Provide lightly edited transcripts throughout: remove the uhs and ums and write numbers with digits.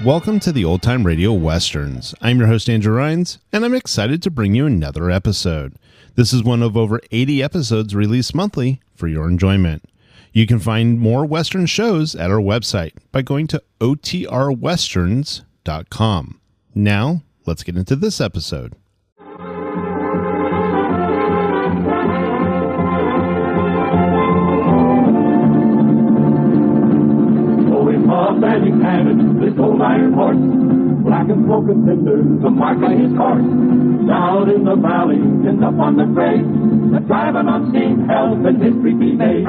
Welcome to the Old Time Radio Westerns. I'm your host, Andrew Rhynes, and I'm excited to bring you another episode. This is one of over 80 episodes released monthly for your enjoyment. You can find more Western shows at our website by going to OTRwesterns.com. Now, let's get into this episode. Standing cannon, this old iron horse, black and smoking cinders, the mark of his course. Down in the valley, and up on the grade, the driving on steam help and history be made.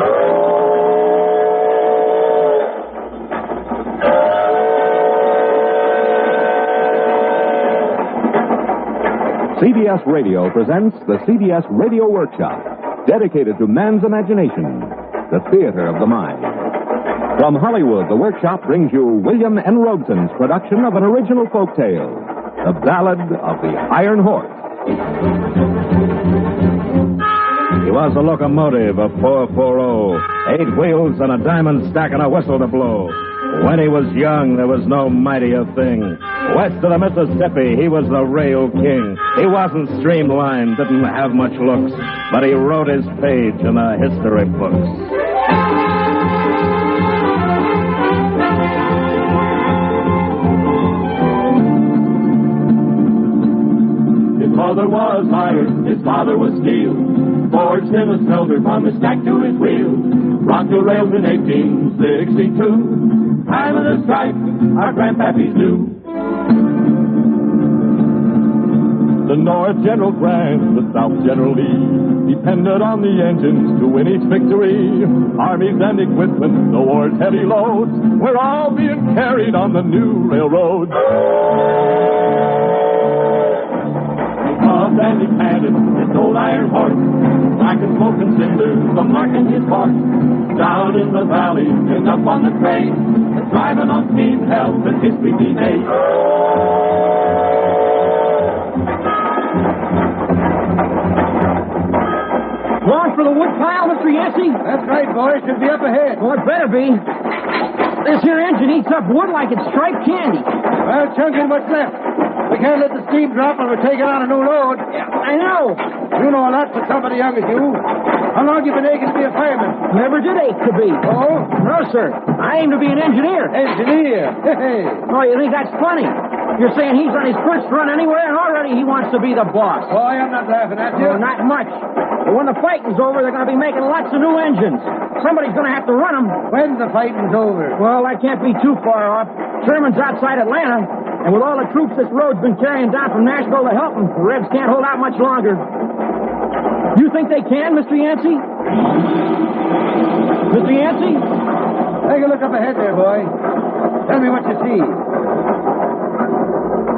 CBS Radio presents the CBS Radio Workshop, dedicated to man's imagination, the theater of the mind. From Hollywood, the Workshop brings you William N. Robson's production of an original folk tale, The Ballad of the Iron Horse. He was a locomotive, a 440, 8 wheels and a diamond stack and a whistle to blow. When he was young, there was no mightier thing. West of the Mississippi, he was the rail king. He wasn't streamlined, didn't have much looks, but he wrote his page in the history books. His mother was iron, his father was steel, forged in a smelter from his stack to his wheel. Rocked the rails in 1862, time of the strife, our grandpappies knew. The North General Grant, the South General Lee, depended on the engines to win each victory. Armies and equipment, the war's heavy loads, were all being carried on the new railroads. And he panted, his old iron horse, black and smoking cinders, the mark in his horse. Down in the valley and up on the train, the driving on steam helped and history be made. Going for the wood pile, Mr. Yancey? That's right, boy. Should be up ahead. Well, it better be. This here engine eats up wood like it's striped candy. Well, chunk in what's left. We can't let the steam drop when we're taking on a new load. Yeah, I know. You know a lot for somebody young as you. How long you been aching to be a fireman? Never did ache to be. Oh? No, sir. I aim to be an engineer. Engineer? Hey. Oh, you think that's funny? You're saying he's on his first run anywhere, and already he wants to be the boss. Boy, I'm not laughing at you. Oh, not much. But when the fighting's over, they're going to be making lots of new engines. Somebody's going to have to run them. When the fighting's over? Well, that can't be too far off. Sherman's outside Atlanta, and with all the troops this road's been carrying down from Nashville to help them, the Reds can't hold out much longer. You think they can, Mr. Yancey? Mr. Yancey? Take a look up ahead there, boy. Tell me what you see.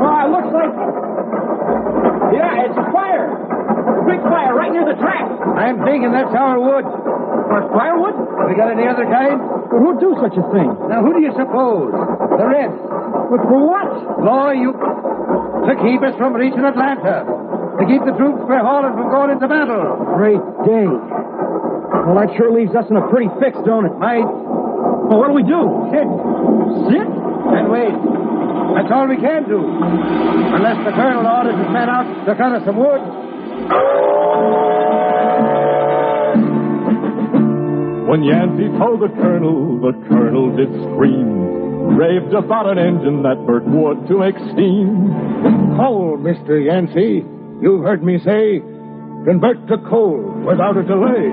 Oh, it looks like... Yeah, it's a fire. A big fire right near the tracks. I'm thinking that's our wood. Or firewood? We got any other kind? Well, who'd do such a thing? Now, who do you suppose? The Reds. But for what? Boy, to keep us from reaching Atlanta. To keep the troops we're hauling from going into battle. Great day. Well, that sure leaves us in a pretty fix, don't it? Might. Well, what do we do? Sit. Sit? And wait. That's all we can do. Unless the colonel orders his men out to cut us some wood. When Yancey told the colonel did scream, raved about an engine that burnt wood to make steam. Coal, Mr. Yancey. You've heard me say, convert to coal without a delay.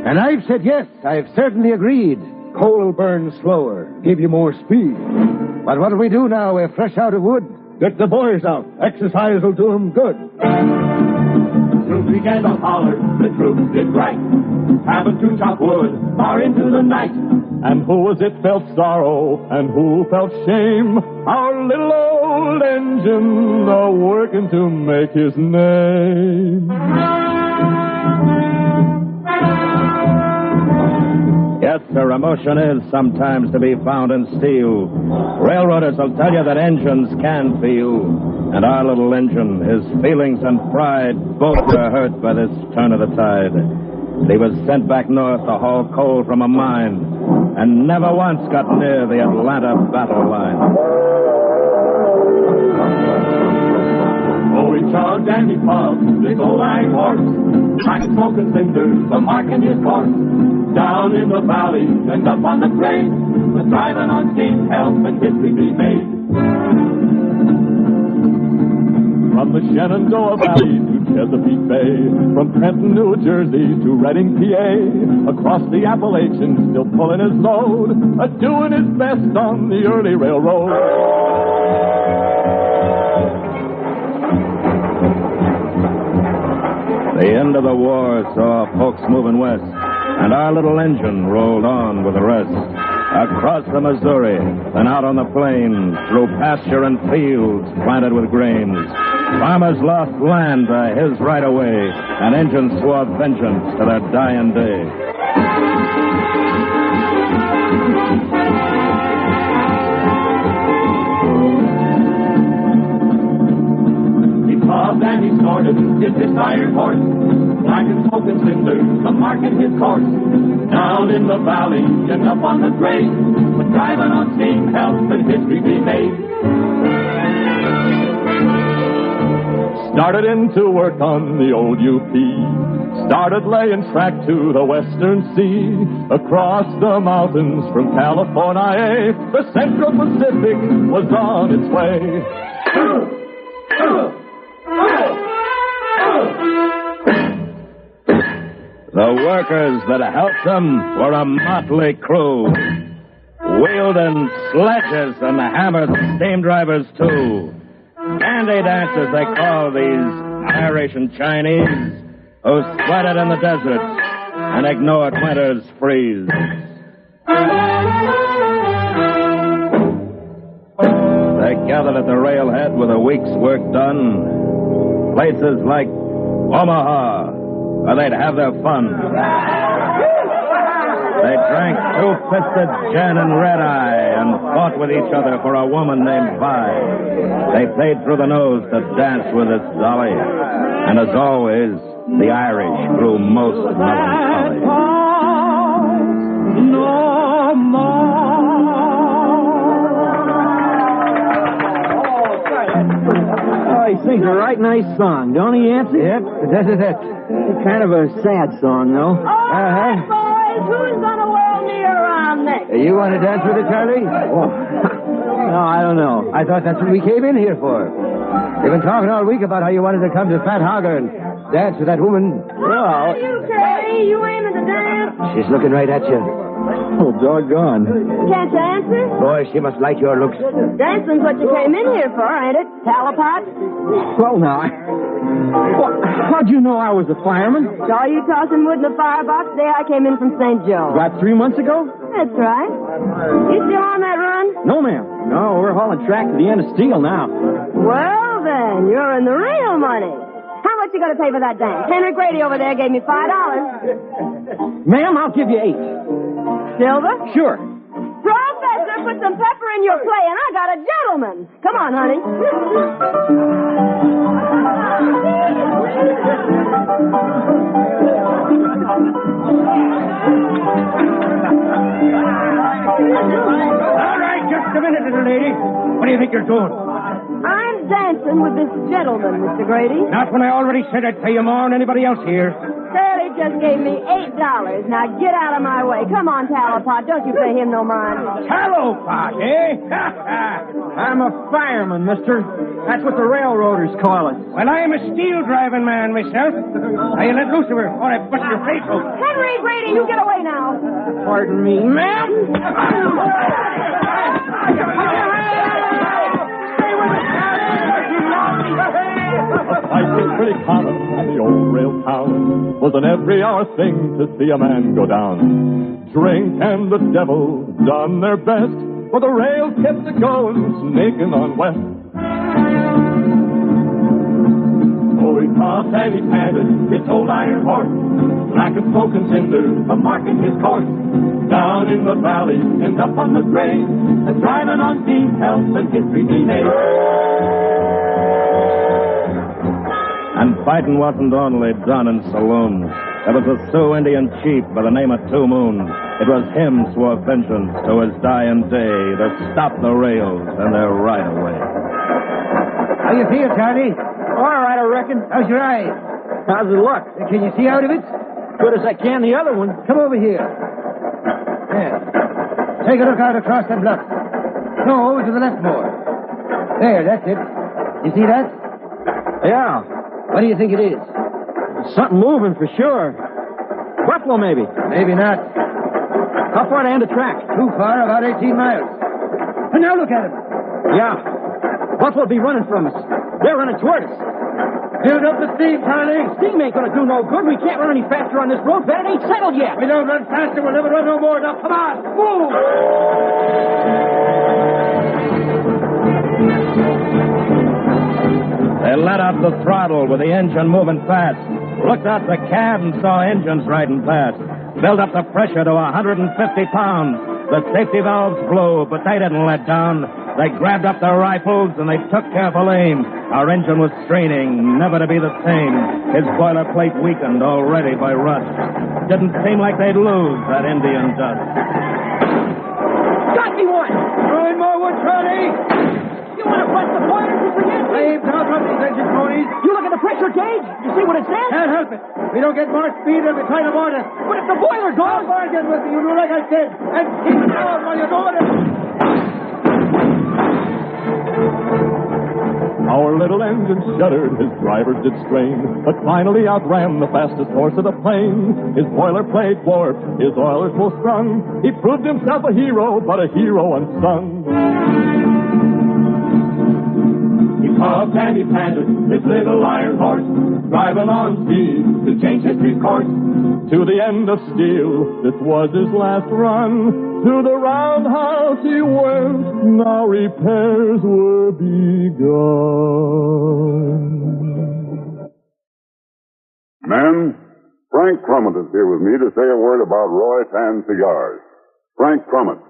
And I've said yes. I've certainly agreed. Coal burns slower, give you more speed. But what do we do now? We're fresh out of wood. Get the boys out. Exercise will do them good. Troops began to holler, the troops did right, having to chop wood far into the night. And who was it felt sorrow, and who felt shame? Our little old engine, working to make his name. Yes, Yes, sir, emotion is sometimes to be found in steel. Railroaders will tell you that engines can feel. And our little engine, his feelings and pride, both were hurt by this turn of the tide. He was sent back north to haul coal from a mine, and never once got near the Atlanta battle line. Oh, he chugged and he puffed, big old iron horse, like a smoking cinder, the mark in his course. Down in the valley and up on the grade, the driving on steam helping history be made. From the Shenandoah Valley to Chesapeake Bay, from Trenton, New Jersey to Reading, PA, across the Appalachians, still pulling his load, doing his best on the early railroad. The end of the war saw folks moving west, and our little engine rolled on with the rest. Across the Missouri, and out on the plains, through pasture and fields planted with grains. Farmers lost land by his right-of-way, and engines swore vengeance to their dying day. He puffed and he snorted, dipped his iron horse, like a smoking cinder, the mark in his course. Down in the valley and up on the grade, but driving on steam helping history be made. Started into work on the old UP. Started laying track to the Western Sea. Across the mountains from California, the Central Pacific was on its way. The workers that helped them were a motley crew, wielding sledges and hammered steam drivers, too. Candy dancers, they call these Irish and Chinese, who sweated in the deserts and ignored winter's freeze. They gathered at the railhead with a week's work done. Places like Omaha, where they'd have their fun. They drank two-fisted gin and red-eye and fought with each other for a woman named Vi. They played through the nose to dance with this dolly. And as always, the Irish grew most melancholy. No more. Oh, he sings a right nice song, don't he, Yancey? Yep, that's it. Kind of a sad song, though. Who's gonna whirl me around next? You want to dance with it, Charlie? Oh. No, I don't know. I thought that's what we came in here for. You've been talking all week about how you wanted to come to Fat Hogger and dance with that woman. Well, you, Curly, you aiming to dance? She's looking right at you. Oh, doggone. Can't you answer? Boy, she must like your looks. Dancing's what you came in here for, ain't it? Talipot? Well, now, how'd you know I was a fireman? Saw you tossing wood in the firebox the day I came in from St. Joe. About 3 months ago? That's right. You still on that run? No, ma'am. No, we're hauling track to the end of steel now. Well, then, you're in the real money. How much you gonna pay for that dance? Henry Grady over there gave me $5. Ma'am, I'll give you 8. Silver? Sure. Professor, put some pepper in your play, and I got a gentleman. Come on, honey. All right, just a minute, little lady. What do you think you're doing? I'm dancing with this gentleman, Mr. Grady. Not when I already said I'd pay you more than anybody else here. Curly just gave me $8. Now get out of my way. Come on, Talipot. Don't you pay him no mind. Talipot, eh? I'm a fireman, mister. That's what the railroaders call it. Well, I'm a steel-driving man myself. Now, you let loose of her before I bust your face open. Henry Grady, you get away now. Pardon me, ma'am. Life was pretty common in the old rail town. Was an every-hour thing to see a man go down. Drink and the devil done their best, for the rails kept it going, snaking on west. Oh, he puffed and he panted, his old iron horse, black as smoke and cinders, a marking his course. Down in the valley and up on the grade, and driving on steam, health and history he made. And fighting wasn't only done in saloons. There was a Sioux Indian chief by the name of Two Moons. It was him swore vengeance to his dying day to stop the rails and their right-of-way. How you feel, Charlie? All right, I reckon. How's your eye? How's it look? Can you see out of it? Good as I can the other one. Come over here. There. Take a look out across the bluff. No, to the left more. There, that's it. You see that? Yeah. What do you think it is? Something moving for sure. Buffalo, maybe. Maybe not. How far to end the track? Too far, about 18 miles. And now look at him. Yeah. Buffalo be running from us. They're running toward us. Build up the steam, Charlie. Steam ain't gonna do no good. We can't run any faster on this road. That ain't settled yet. We don't run faster, we'll never run no more. Now, come on, move! They let out the throttle with the engine moving fast. Looked out the cab and saw engines riding past. Built up the pressure to 150 pounds. The safety valves blew, but they didn't let down. They grabbed up their rifles and they took careful aim. Our engine was straining, never to be the same. His boilerplate weakened already by rust. Didn't seem like they'd lose that Indian dust. Got me one! Throwing more wood, Charlie! You want to bust the boilers, Mr. Yancey? I ain't down from these engine ponies. You look at the pressure gauge. You see what it says? Can't help it. We don't get more speed than we try to order. But if the boiler I'll goes... bargain with you. You do like I said. And keep it down while you're doing it. Our little engine shuddered, his drivers did strain, but finally outran the fastest horse of the plain. His boilerplate warped, his oilers full strung. He proved himself a hero, but a hero unsung. He puffed and he panted, his little iron horse, driving on speed to change history's course. To the end of steel, this was his last run. To the roundhouse he went, now repairs were begun. Men, Frank Crumit is here with me to say a word about Roy Tan cigars. Frank Crumit.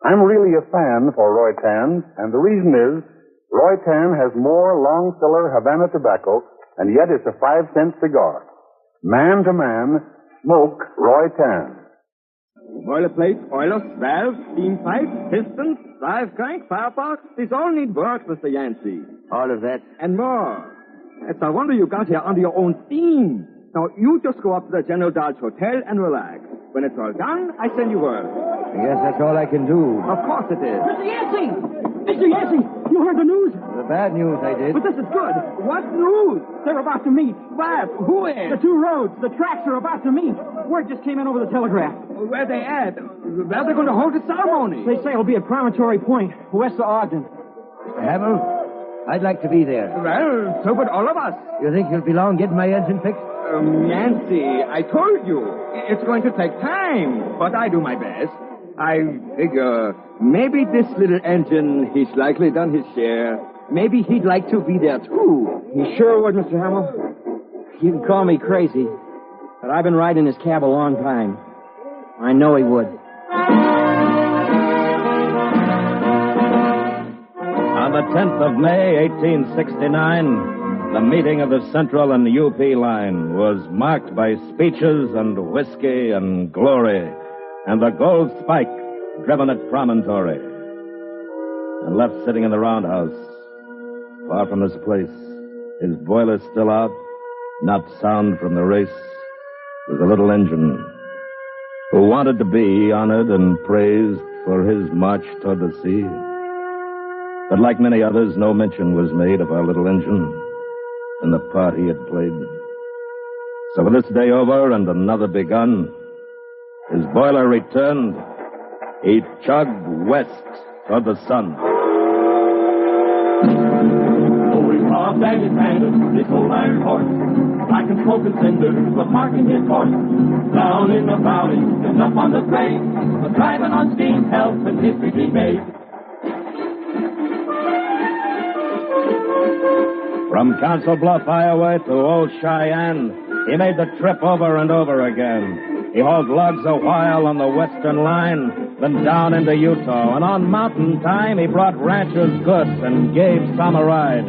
I'm really a fan for Roy Tan, and the reason is Roy Tan has more long-filler Havana tobacco, and yet it's a 5-cent cigar. Man to man, smoke Roy Tan. Boilerplate, oilers, valves, steam pipes, pistons, drive crank, firebox. These all need work, Mr. Yancey. All of that. And more. It's a wonder you got here under your own steam. Now, you just go up to the General Dodge Hotel and relax. When it's all done, I send you word. I guess that's all I can do. Of course it is. Mr. Yancey! Mr. Yancey, you heard the news? The bad news I did. But this is good. What news? They're about to meet. What? Who is? The two roads, the tracks are about to meet. Word just came in over the telegraph. Where they at? Where they're going to hold the ceremony? They say it'll be at Promontory Point, west of Ogden. Mr. Hamill, I'd like to be there. Well, so would all of us. You think you'll be long getting my engine fixed? Yancey, I told you. It's going to take time, but I do my best. I figure maybe this little engine, he's likely done his share. Maybe he'd like to be there, too. He sure would, Mr. Hamill. You can call me crazy, but I've been riding his cab a long time. I know he would. On the 10th of May, 1869... the meeting of the Central and UP line was marked by speeches and whiskey and glory, and the gold spike driven at Promontory. And left sitting in the roundhouse, far from his place, his boiler still out, not sound from the race, was a little engine who wanted to be honored and praised for his march toward the sea. But like many others, no mention was made of our little engine and the part he had played. So with this day over and another begun, his boiler returned. He chugged west toward the sun. Oh, he puffed and he panted, this old iron horse, black and smoke and cinders, but marking his course. Down in the valley and up on the grade, a driving on steam, health and history he made. From Council Bluff, Iowa to Old Cheyenne, he made the trip over and over again. He hauled logs a while on the western line, then down into Utah. And on mountain time, he brought ranchers goods and gave some a ride.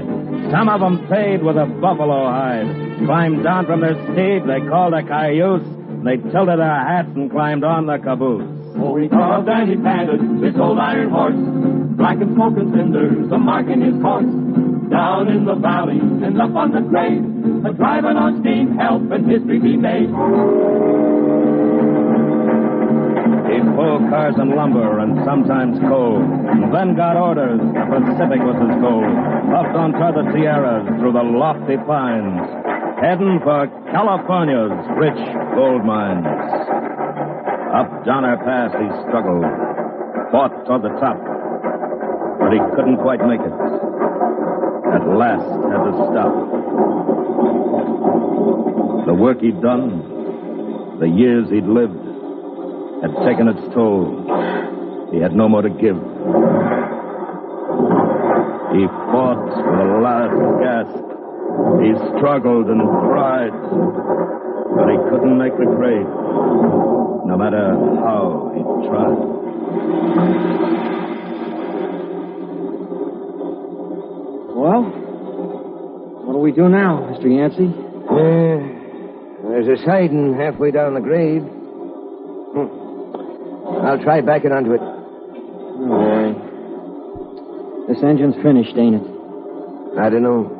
Some of them paid with a buffalo hide. Climbed down from their steed, they called a cayuse. They tilted their hats and climbed on the caboose. Oh, he carved and he padded this old iron horse, black and smoking cinders, a mark in his course. Down in the valley and up on the grade, a driving on steam, helping history be made. He'd pull cars and lumber and sometimes coal, and then got orders. The Pacific was his goal. Up on toward the Sierras through the lofty pines, heading for California's rich gold mines. Up Dehner Pass he struggled, fought toward the top, but he couldn't quite make it. At last had to stop. The work he'd done, the years he'd lived, had taken its toll. He had no more to give. He fought with a last gasp. He struggled and cried, but he couldn't make the grade, no matter how he tried. Well, what do we do now, Mr. Yancey? There's a siding halfway down the grade. I'll try backing onto it. All right. This engine's finished, ain't it? I don't know.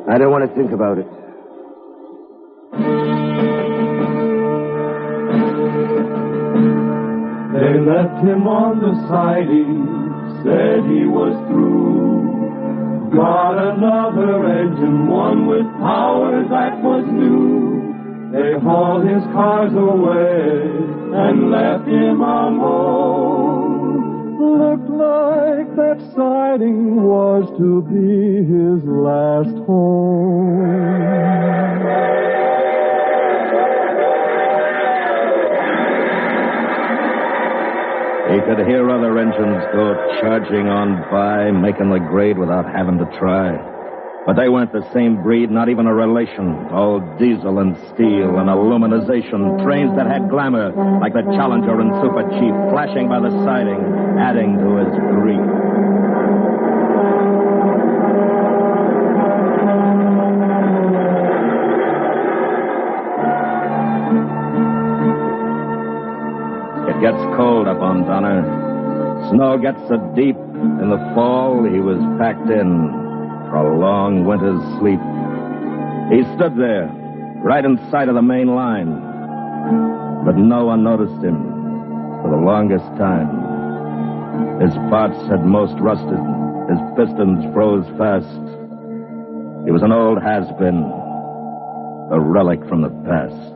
I don't want to think about it. They left him on the siding, said he was through. Got another engine, one with power that was new. They hauled his cars away and left him alone. Looked like that siding was to be his last home. He could hear other engines go charging on by, making the grade without having to try. But they weren't the same breed, not even a relation. All diesel and steel and aluminization. Trains that had glamour, like the Challenger and Super Chief, flashing by the siding, adding to his grief. It gets cold up on Dehner. Snow gets so deep in the fall, he was packed in for a long winter's sleep. He stood there, right in sight of the main line. But no one noticed him for the longest time. His parts had most rusted. His pistons froze fast. He was an old has-been, a relic from the past.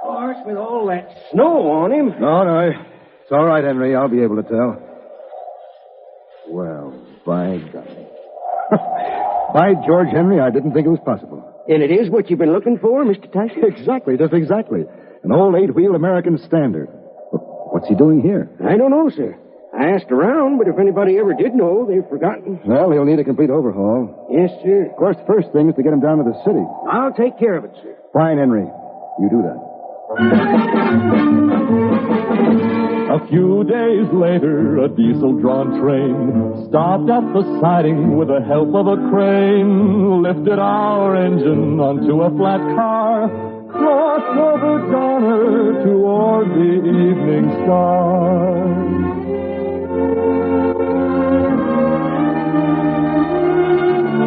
Of course, with all that snow on him. No. It's all right, Henry. I'll be able to tell. Well, by golly. By George, Henry, I didn't think it was possible. And it is what you've been looking for, Mr. Tyson? Exactly, just exactly. An old 8-wheel American Standard. What's he doing here? I don't know, sir. I asked around, but if anybody ever did know, they've forgotten. Well, he'll need a complete overhaul. Yes, sir. Of course, the first thing is to get him down to the city. I'll take care of it, sir. Fine, Henry. You do that. A few days later, a diesel-drawn train stopped at the siding with the help of a crane, lifted our engine onto a flat car, crossed over Dehner toward the evening star.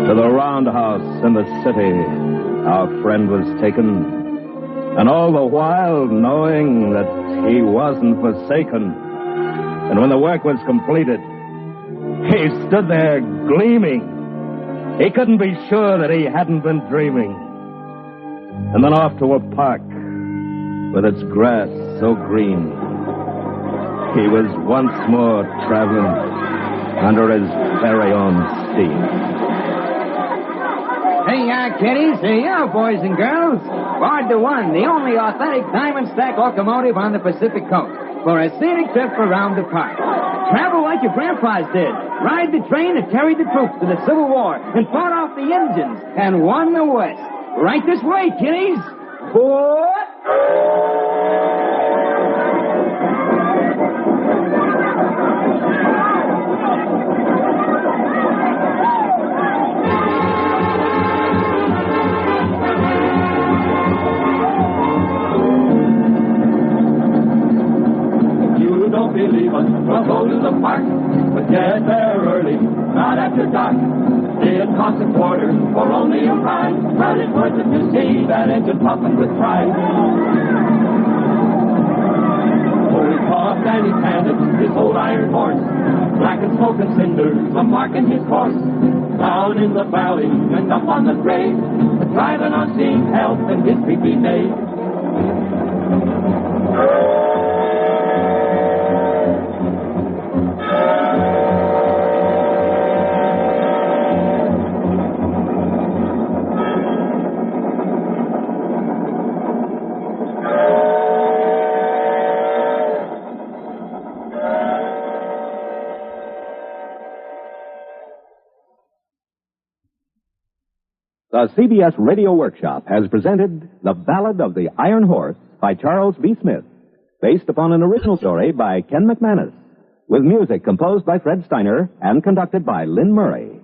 To the roundhouse in the city, our friend was taken. And all the while knowing that he wasn't forsaken. And when the work was completed, he stood there gleaming. He couldn't be sure that he hadn't been dreaming. And then off to a park with its grass so green. He was once more traveling under his very own steam. Hey, kiddies. Hey, boys and girls. Board the One, the only authentic diamond stack locomotive on the Pacific Coast for a scenic trip around the park. Travel like your grandpas did. Ride the train that carried the troops to the Civil War and fought off the Indians and won the West. Right this way, kiddies. What? Don't believe us, we'll go to the park, but get there early, not after dark. It costs a quarter for only a ride, but it's worth it to see that engine puffing with pride. Oh, he puffed and he panted, his old iron horse, black and smoke and cinders, a marking his course. Down in the valley and up on the grade, driving on seeing health and history be made. The CBS Radio Workshop has presented The Ballad of the Iron Horse by Charles B. Smith, based upon an original story by Ken McManus, with music composed by Fred Steiner and conducted by Lyn Murray.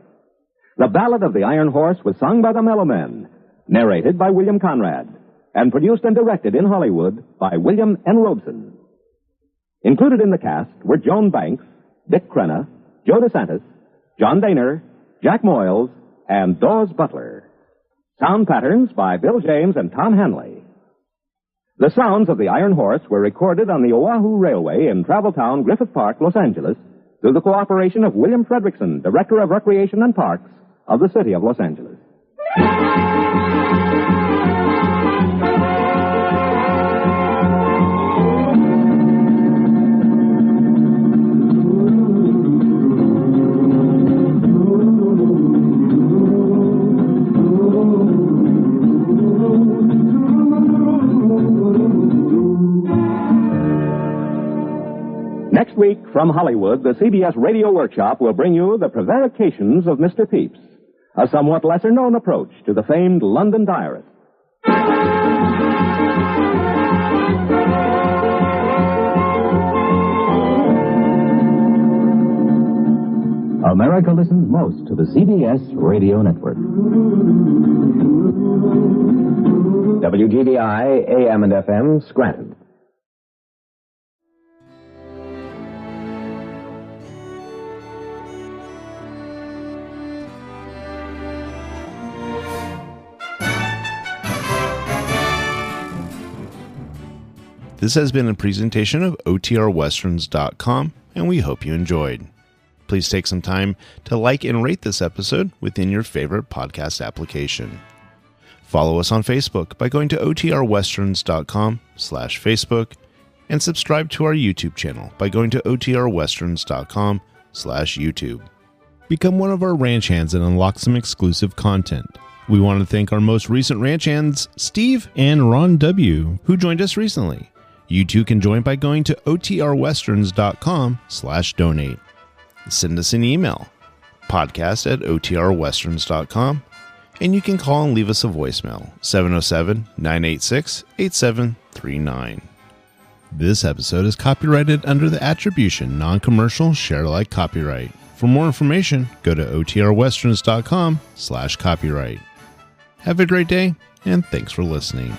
The Ballad of the Iron Horse was sung by the Mellomen, narrated by William Conrad, and produced and directed in Hollywood by William N. Robson. Included in the cast were Joan Banks, Dick Crenna, Joe DeSantis, John Dehner, Jack Moyles, and Daws Butler. Sound patterns by Bill James and Tom Hanley. The sounds of the Iron Horse were recorded on the Oahu Railway in Travel Town, Griffith Park, Los Angeles, through the cooperation of William Fredrickson, Director of Recreation and Parks of the City of Los Angeles. Next week, from Hollywood, the CBS Radio Workshop will bring you The Prevarications of Mr. Pepys, a somewhat lesser-known approach to the famed London diarist. America listens most to the CBS Radio Network. WGBI, AM and FM, Scranton. This has been a presentation of OTRWesterns.com, and we hope you enjoyed. Please take some time to like and rate this episode within your favorite podcast application. Follow us on Facebook by going to OTRWesterns.com/Facebook, and subscribe to our YouTube channel by going to OTRWesterns.com/YouTube. Become one of our ranch hands and unlock some exclusive content. We want to thank our most recent ranch hands, Steve and Ron W., who joined us recently. You too can join by going to OTRWesterns.com/donate. Send us an email, podcast@OTRWesterns.com, and you can call and leave us a voicemail, 707-986-8739. This episode is copyrighted under the attribution non-commercial share-alike copyright. For more information, go to OTRWesterns.com/copyright. Have a great day, and thanks for listening.